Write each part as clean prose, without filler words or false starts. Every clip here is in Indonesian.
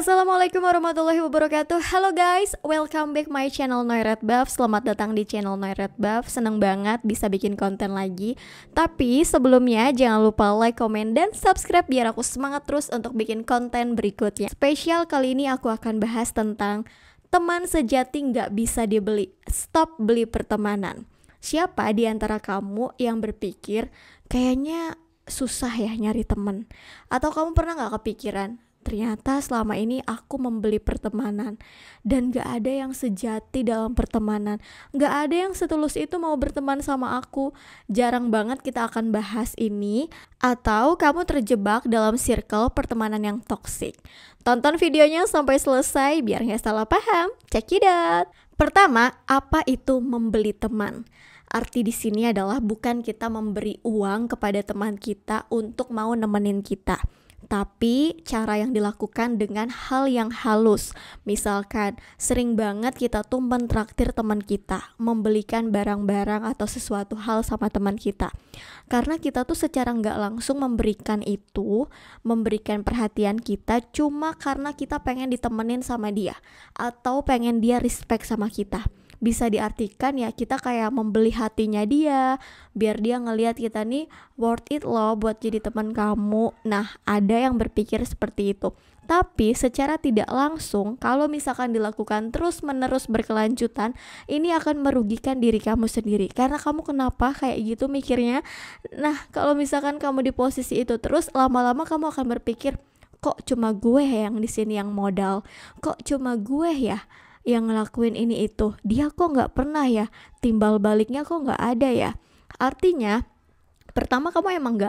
Assalamualaikum warahmatullahi wabarakatuh. Halo guys, welcome back my channel Noiret Buff. Selamat datang di channel Noiret Buff. Seneng banget bisa bikin konten lagi. Tapi sebelumnya jangan lupa like, komen, dan subscribe biar aku semangat terus untuk bikin konten berikutnya. Spesial kali ini aku akan bahas tentang teman sejati nggak bisa dibeli. Stop beli pertemanan. Siapa di antara kamu yang berpikir kayaknya susah ya nyari teman? Atau kamu pernah nggak kepikiran, ternyata selama ini aku membeli pertemanan dan gak ada yang sejati dalam pertemanan, gak ada yang setulus itu mau berteman sama aku. Jarang banget kita akan bahas ini. Atau kamu terjebak dalam circle pertemanan yang toksik. Tonton videonya sampai selesai biar gak salah paham. Check it out. Pertama, apa itu membeli teman? Arti di sini adalah bukan kita memberi uang kepada teman kita untuk mau nemenin kita, tapi cara yang dilakukan dengan hal yang halus. Misalkan sering banget kita tuh mentraktir teman kita, membelikan barang-barang atau sesuatu hal sama teman kita, karena kita tuh secara nggak langsung memberikan itu, memberikan perhatian kita cuma karena kita pengen ditemenin sama dia atau pengen dia respect sama kita. Bisa diartikan ya kita kayak membeli hatinya dia, biar dia ngelihat kita nih worth it loh buat jadi teman kamu. Nah, ada yang berpikir seperti itu. Tapi secara tidak langsung, kalau misalkan dilakukan terus-menerus berkelanjutan, ini akan merugikan diri kamu sendiri. Karena kamu kenapa kayak gitu mikirnya? Nah, kalau misalkan kamu di posisi itu terus, lama-lama kamu akan berpikir, kok cuma gue yang di sini yang modal? Kok cuma gue ya yang ngelakuin ini itu? Dia kok nggak pernah ya, timbal baliknya kok nggak ada ya? Artinya pertama kamu emang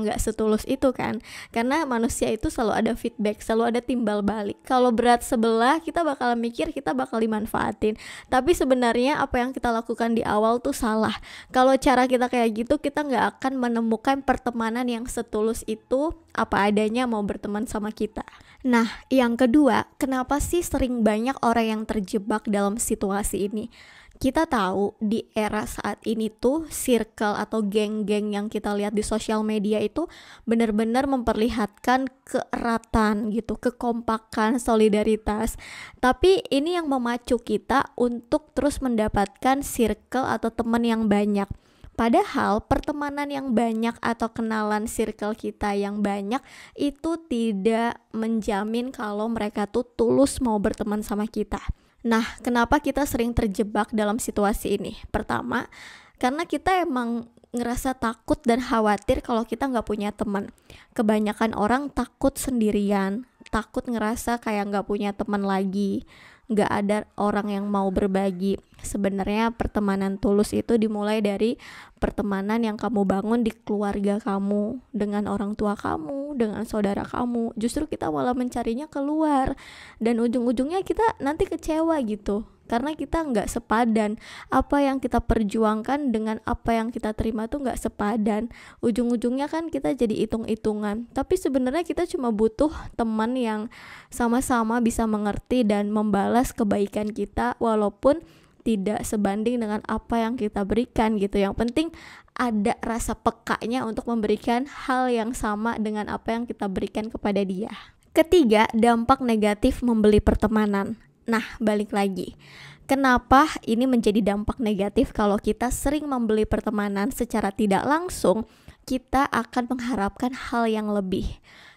nggak setulus itu kan, karena manusia itu selalu ada feedback, selalu ada timbal balik. Kalau berat sebelah kita bakal mikir kita bakal dimanfaatin, tapi sebenarnya apa yang kita lakukan di awal tuh salah. Kalau cara kita kayak gitu, kita nggak akan menemukan pertemanan yang setulus itu, apa adanya mau berteman sama kita. Nah, yang kedua, kenapa sih sering banyak orang yang terjebak dalam situasi ini? Kita tahu di era saat ini tuh circle atau geng-geng yang kita lihat di sosial media itu benar-benar memperlihatkan keeratan gitu, kekompakan, solidaritas. Tapi ini yang memacu kita untuk terus mendapatkan circle atau teman yang banyak. Padahal pertemanan yang banyak atau kenalan circle kita yang banyak itu tidak menjamin kalau mereka tuh tulus mau berteman sama kita. Nah, kenapa kita sering terjebak dalam situasi ini? Pertama, karena kita emang ngerasa takut dan khawatir kalau kita nggak punya teman. Kebanyakan orang takut sendirian, takut ngerasa kayak nggak punya teman lagi, nggak ada orang yang mau berbagi. Sebenarnya pertemanan tulus itu dimulai dari pertemanan yang kamu bangun di keluarga kamu, dengan orang tua kamu, dengan saudara kamu. Justru kita malah mencarinya keluar, dan ujung-ujungnya kita nanti kecewa gitu, karena kita nggak sepadan. Apa yang kita perjuangkan dengan apa yang kita terima tuh nggak sepadan. Ujung-ujungnya kan kita jadi hitung-hitungan. Tapi sebenarnya kita cuma butuh teman yang sama-sama bisa mengerti dan membalas kebaikan kita, walaupun tidak sebanding dengan apa yang kita berikan gitu. Yang penting ada rasa pekanya untuk memberikan hal yang sama dengan apa yang kita berikan kepada dia. Ketiga, dampak negatif membeli pertemanan. Nah, balik lagi. Kenapa ini menjadi dampak negatif? Kalau kita sering membeli pertemanan secara tidak langsung, kita akan mengharapkan hal yang lebih.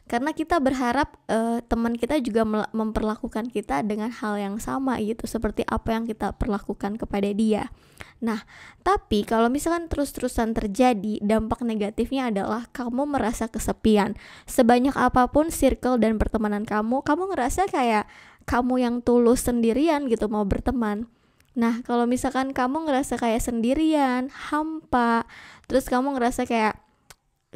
Karena kita berharap teman kita juga memperlakukan kita dengan hal yang sama gitu, seperti apa yang kita perlakukan kepada dia. Nah, tapi kalau misalkan terus-terusan terjadi, dampak negatifnya adalah kamu merasa kesepian. Sebanyak apapun circle dan pertemanan kamu ngerasa kayak kamu yang tulus sendirian gitu mau berteman. Nah, kalau misalkan kamu ngerasa kayak sendirian, hampa, terus kamu ngerasa kayak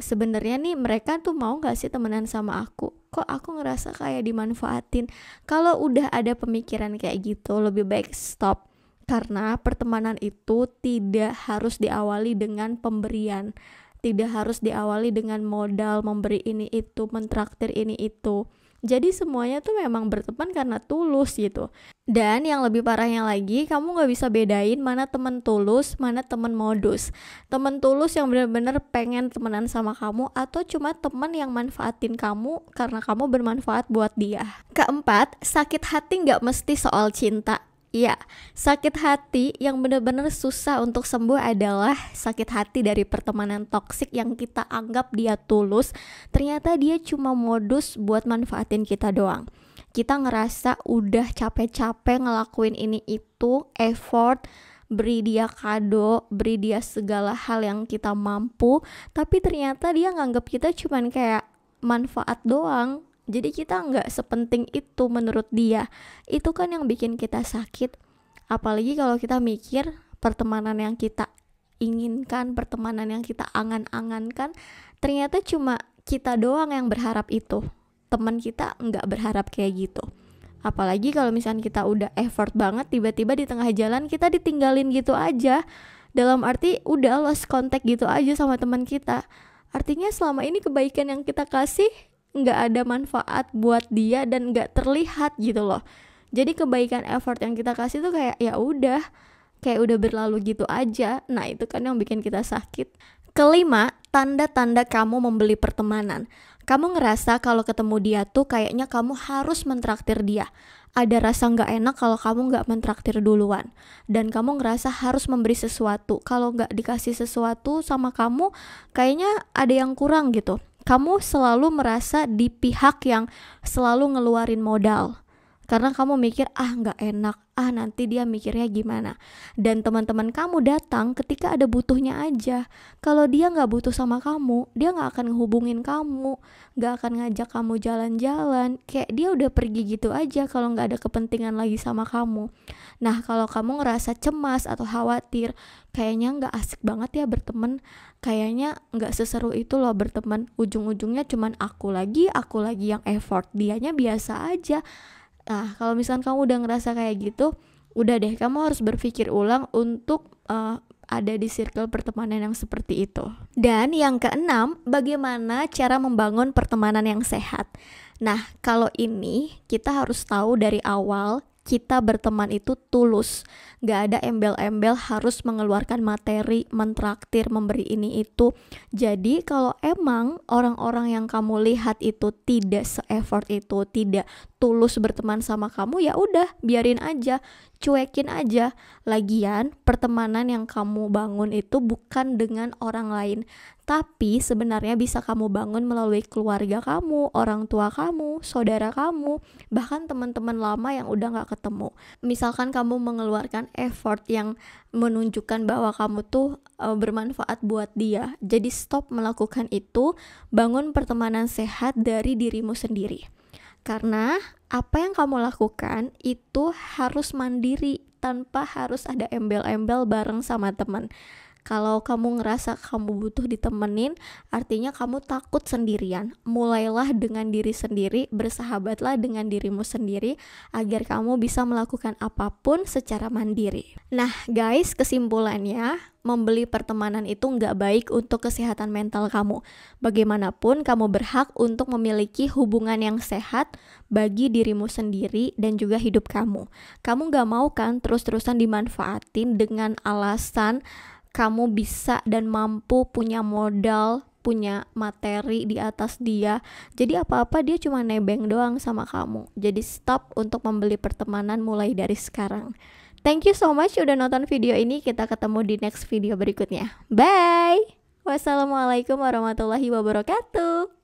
sebenarnya nih mereka tuh mau gak sih temenan sama aku? Kok aku ngerasa kayak dimanfaatin? Kalau udah ada pemikiran kayak gitu, lebih baik stop. Karena pertemanan itu tidak harus diawali dengan pemberian, tidak harus diawali dengan modal memberi ini itu, mentraktir ini itu. Jadi semuanya tuh memang berteman karena tulus gitu. Dan yang lebih parahnya lagi, kamu gak bisa bedain mana temen tulus, mana temen modus. Temen tulus yang bener-bener pengen temenan sama kamu, atau cuma temen yang manfaatin kamu karena kamu bermanfaat buat dia. Keempat, sakit hati gak mesti soal cinta. Ya, sakit hati yang bener-bener susah untuk sembuh adalah sakit hati dari pertemanan toksik yang kita anggap dia tulus, ternyata dia cuma modus buat manfaatin kita doang. Kita ngerasa udah capek-capek ngelakuin ini itu, effort, beri dia kado, beri dia segala hal yang kita mampu, tapi ternyata dia nganggap kita cuman kayak manfaat doang. Jadi kita nggak sepenting itu menurut dia. Itu kan yang bikin kita sakit. Apalagi kalau kita mikir pertemanan yang kita inginkan, pertemanan yang kita angan-angankan, ternyata cuma kita doang yang berharap itu. Teman kita nggak berharap kayak gitu. Apalagi kalau misalnya kita udah effort banget, tiba-tiba di tengah jalan kita ditinggalin gitu aja. Dalam arti udah lost contact gitu aja sama teman kita. Artinya selama ini kebaikan yang kita kasih nggak ada manfaat buat dia dan nggak terlihat gitu loh. Jadi kebaikan effort yang kita kasih tuh kayak ya udah, kayak udah berlalu gitu aja. Nah itu kan yang bikin kita sakit. Kelima, tanda-tanda kamu membeli pertemanan. Kamu ngerasa kalau ketemu dia tuh kayaknya kamu harus mentraktir dia. Ada rasa gak enak kalau kamu gak mentraktir duluan. Dan kamu ngerasa harus memberi sesuatu. Kalau gak dikasih sesuatu sama kamu, kayaknya ada yang kurang gitu. Kamu selalu merasa di pihak yang selalu ngeluarin modal. Karena kamu mikir, gak enak, nanti dia mikirnya gimana. Dan teman-teman kamu datang ketika ada butuhnya aja. Kalau dia gak butuh sama kamu, dia gak akan ngehubungin kamu, gak akan ngajak kamu jalan-jalan. Kayak dia udah pergi gitu aja kalau gak ada kepentingan lagi sama kamu. Nah kalau kamu ngerasa cemas atau khawatir, kayaknya gak asik banget ya berteman, kayaknya gak seseru itu loh berteman, ujung-ujungnya cuman aku lagi yang effort, dianya biasa aja. Nah, kalau misalkan kamu udah ngerasa kayak gitu, udah deh, kamu harus berpikir ulang untuk ada di circle pertemanan yang seperti itu. Dan yang keenam, bagaimana cara membangun pertemanan yang sehat. Nah, kalau ini kita harus tahu dari awal kita berteman itu tulus. Gak ada embel-embel harus mengeluarkan materi, mentraktir, memberi ini itu. Jadi kalau emang orang-orang yang kamu lihat itu tidak se-effort itu, tidak tulus berteman sama kamu, ya udah biarin aja, cuekin aja. Lagian pertemanan yang kamu bangun itu bukan dengan orang lain, tapi sebenarnya bisa kamu bangun melalui keluarga kamu, orang tua kamu, saudara kamu, bahkan teman-teman lama yang udah gak ketemu. Misalkan kamu mengeluarkan effort yang menunjukkan bahwa kamu tuh bermanfaat buat dia, jadi stop melakukan itu, bangun pertemanan sehat dari dirimu sendiri. Karena apa yang kamu lakukan itu harus mandiri, tanpa harus ada embel-embel bareng sama teman. Kalau kamu ngerasa kamu butuh ditemenin, artinya kamu takut sendirian. Mulailah dengan diri sendiri, bersahabatlah dengan dirimu sendiri, agar kamu bisa melakukan apapun secara mandiri. Nah guys, kesimpulannya, membeli pertemanan itu nggak baik untuk kesehatan mental kamu. Bagaimanapun, kamu berhak untuk memiliki hubungan yang sehat bagi dirimu sendiri dan juga hidup kamu. Kamu nggak mau kan terus-terusan dimanfaatin dengan alasan kamu bisa dan mampu, punya modal, punya materi di atas dia. Jadi apa-apa dia cuma nebeng doang sama kamu. Jadi stop untuk membeli pertemanan mulai dari sekarang. Thank you so much udah nonton video ini. Kita ketemu di next video berikutnya. Bye. Wassalamualaikum warahmatullahi wabarakatuh.